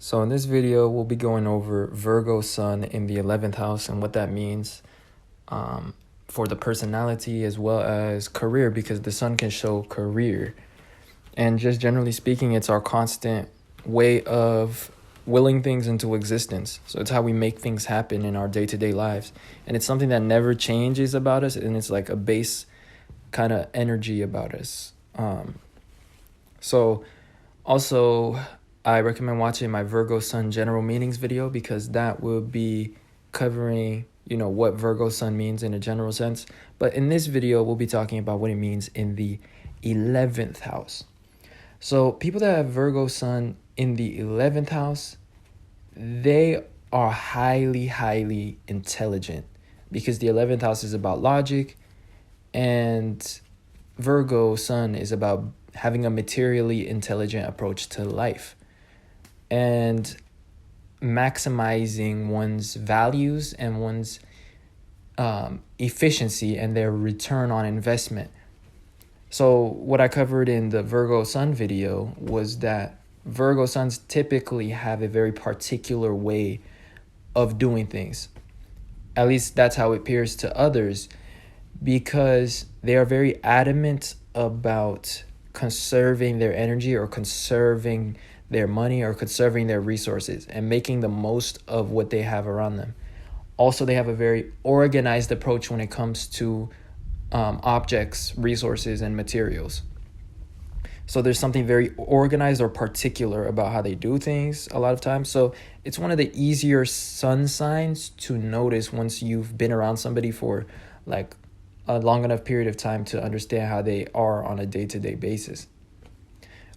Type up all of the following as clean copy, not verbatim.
So in this video, we'll be going over Virgo sun in the 11th house and what that means for the personality as well as career, because the sun can show career. And just generally speaking, it's our constant way of willing things into existence. So it's how we make things happen in our day-to-day lives. And it's something that never changes about us, and it's like a base kind of energy about us. So also, I recommend watching my Virgo sun general meanings video, because that will be covering, what Virgo sun means in a general sense. But in this video, we'll be talking about what it means in the 11th house. So people that have Virgo sun in the 11th house, they are highly, highly intelligent, because the 11th house is about logic, and Virgo sun is about having a materially intelligent approach to life and maximizing one's values and one's efficiency and their return on investment. So what I covered in the Virgo sun video was that Virgo suns typically have a very particular way of doing things. At least that's how it appears to others, because they are very adamant about conserving their energy or conserving their money or conserving their resources and making the most of what they have around them. Also, they have a very organized approach when it comes to objects, resources, and materials. So there's something very organized or particular about how they do things a lot of times. So it's one of the easier sun signs to notice once you've been around somebody for like a long enough period of time to understand how they are on a day-to-day basis.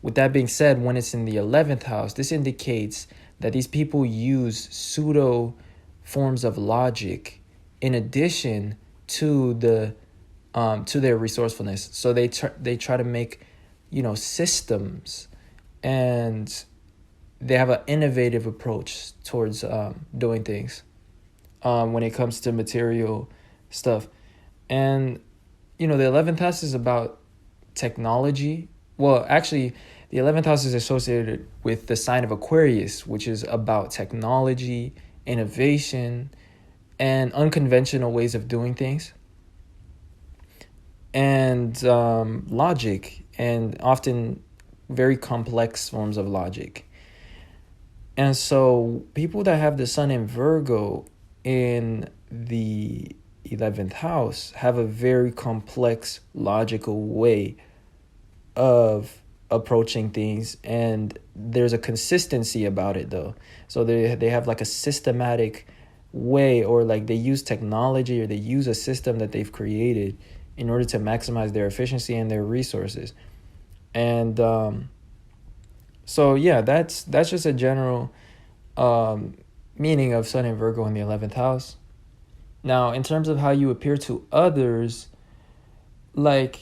With that being said, when it's in the 11th house, this indicates that these people use pseudo forms of logic in addition to their resourcefulness. So they try to make systems, and they have an innovative approach towards doing things when it comes to material stuff. And the 11th house is about technology. Well, actually, the 11th house is associated with the sign of Aquarius, which is about technology, innovation, and unconventional ways of doing things, and logic, and often very complex forms of logic. And so people that have the sun in Virgo in the 11th house have a very complex, logical way of approaching things, and there's a consistency about it though. So they have like a systematic way, or like they use technology, or they use a system that they've created in order to maximize their efficiency and their resources. And so yeah, that's just a general meaning of sun in Virgo in the 11th house. Now, in terms of how you appear to others, like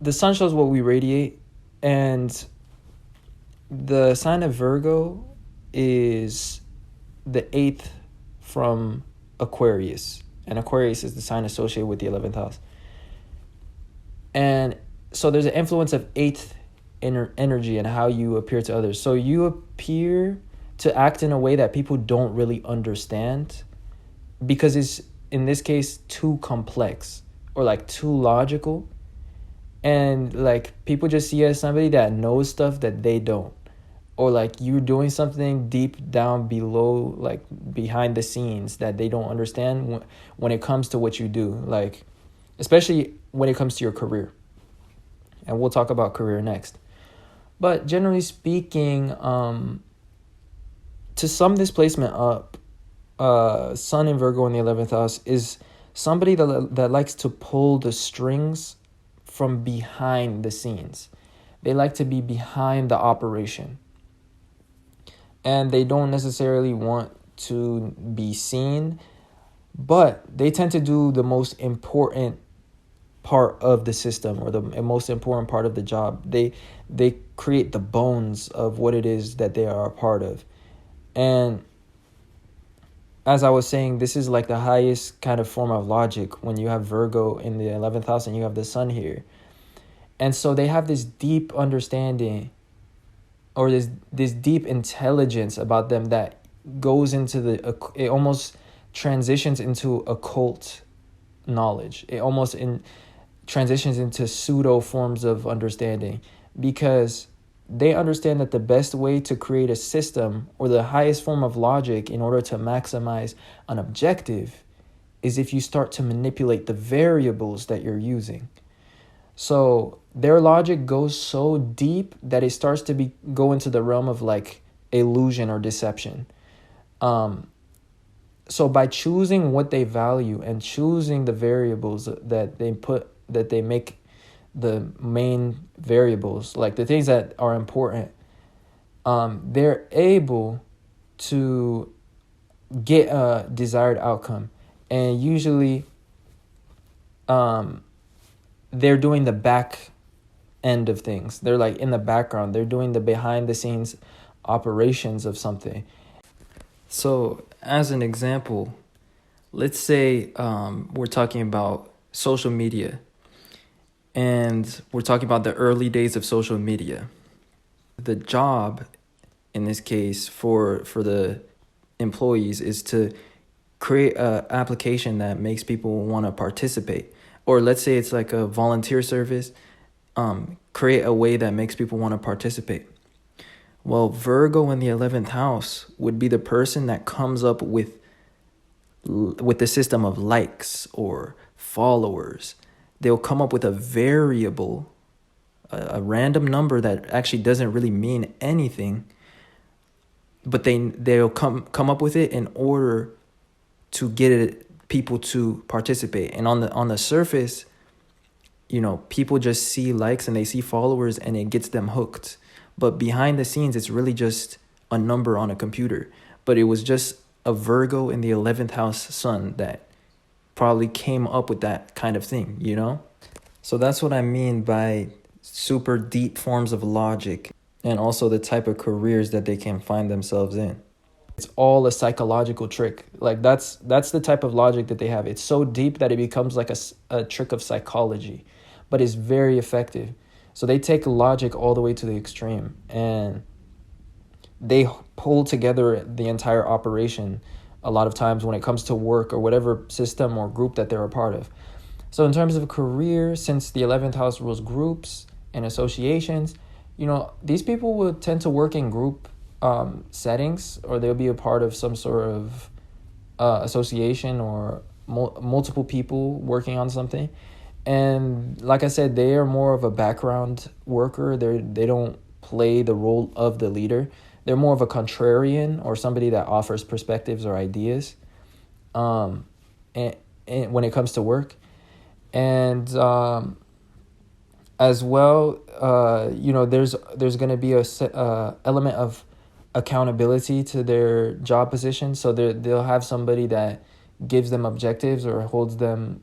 the sun shows what we radiate, and the sign of Virgo is the 8th from Aquarius, and Aquarius is the sign associated with the 11th house. And so there's an influence of 8th energy and how you appear to others. So you appear to act in a way that people don't really understand, because it's, in this case, too complex or like too logical. And like people just see you as somebody that knows stuff that they don't, or like you're doing something deep down below, like behind the scenes, that they don't understand when it comes to what you do, like especially when it comes to your career. And we'll talk about career next. But generally speaking, to sum this placement up, sun in Virgo in the 11th house is somebody that likes to pull the strings from behind the scenes. They like to be behind the operation, and they don't necessarily want to be seen, but they tend to do the most important part of the system, or the most important part of the job. They create the bones of what it is that they are a part of. And as I was saying, this is like the highest kind of form of logic when you have Virgo in the 11th house and you have the sun here. And so they have this deep understanding or this deep intelligence about them that goes into it almost transitions into occult knowledge. It almost transitions into pseudo forms of understanding, because they understand that the best way to create a system or the highest form of logic in order to maximize an objective is if you start to manipulate the variables that you're using. So their logic goes so deep that it starts to go into the realm of like illusion or deception. So by choosing what they value and choosing the variables that they make the main variables, like the things that are important, they're able to get a desired outcome. And usually they're doing the back end of things. They're like in the background. They're doing the behind the scenes operations of something. So as an example, let's say we're talking about social media, and we're talking about the early days of social media. The job in this case for the employees is to create an application that makes people want to participate. Or let's say it's like a volunteer service, create a way that makes people want to participate. Well, Virgo in the 11th house would be the person that comes up with the system of likes or followers. They'll come up with a variable, a random number that actually doesn't really mean anything, but they'll come up with it in order to get people to participate. And on the surface, people just see likes and they see followers and it gets them hooked. But behind the scenes, it's really just a number on a computer. But it was just a Virgo in the 11th house sun that probably came up with that kind of thing, So that's what I mean by super deep forms of logic, and also the type of careers that they can find themselves in. It's all a psychological trick. Like that's the type of logic that they have. It's so deep that it becomes like a trick of psychology, but it's very effective. So they take logic all the way to the extreme, and they pull together the entire operation a lot of times when it comes to work or whatever system or group that they're a part of. So in terms of career, since the 11th house rules groups and associations, these people will tend to work in group settings, or they'll be a part of some sort of association or multiple people working on something. And like I said, they are more of a background worker. They don't play the role of the leader. They're more of a contrarian, or somebody that offers perspectives or ideas and when it comes to work. And as well, there's going to be a element of accountability to their job position. So they'll have somebody that gives them objectives or holds them,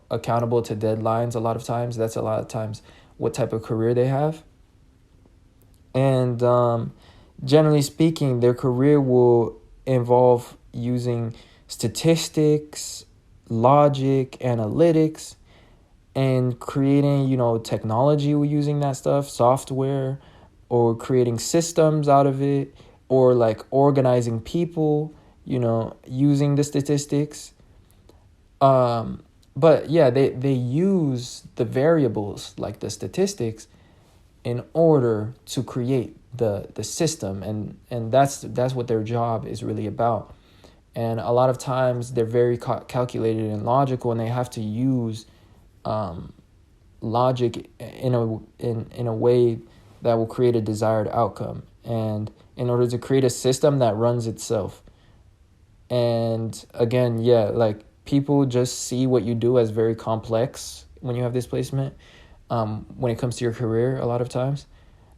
accountable to deadlines. A lot of times, that's a lot of times what type of career they have. And generally speaking, their career will involve using statistics, logic, analytics, and creating, technology using that stuff, software, or creating systems out of it, or like organizing people, using the statistics. But yeah, they use the variables like the statistics in order to create the system, and that's what their job is really about. And a lot of times they're very calculated and logical, and they have to use logic in a way that will create a desired outcome, and in order to create a system that runs itself. And again, like people just see what you do as very complex when you have this placement, when it comes to your career a lot of times,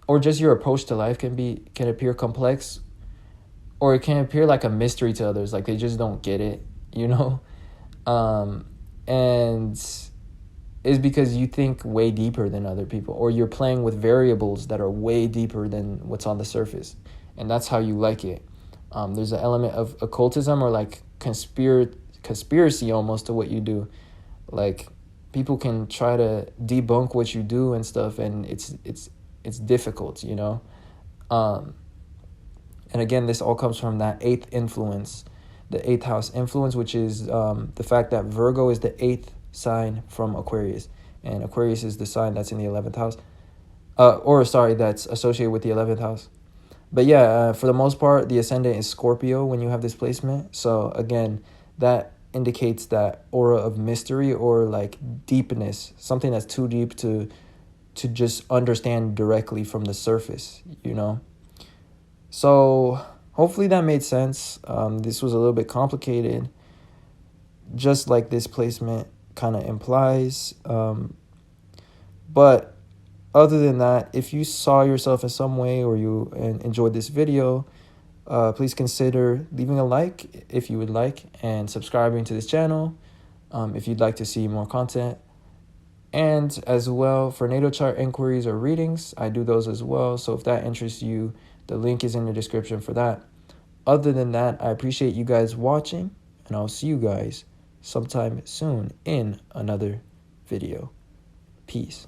or just your approach to life can appear complex, or it can appear like a mystery to others, like they just don't get it, and it's because you think way deeper than other people, or you're playing with variables that are way deeper than what's on the surface, and that's how you like it. There's an element of occultism or like conspiracy almost to what you do. Like people can try to debunk what you do and stuff, and it's difficult, And again, this all comes from that 8th influence, the 8th house influence, which is the fact that Virgo is the 8th sign from Aquarius. And Aquarius is the sign that's in the 11th house. That's associated with the 11th house. But yeah, for the most part, the ascendant is Scorpio when you have this placement. So again, that indicates that aura of mystery or like deepness, something that's too deep to just understand directly from the surface, you know? So hopefully that made sense. This was a little bit complicated, just like this placement kind of implies. But other than that, if you saw yourself in some way or you enjoyed this video, please consider leaving a like if you would like and subscribing to this channel if you'd like to see more content. And as well, for natal chart inquiries or readings, I do those as well. So if that interests you, the link is in the description for that. Other than that, I appreciate you guys watching, and I'll see you guys sometime soon in another video. Peace.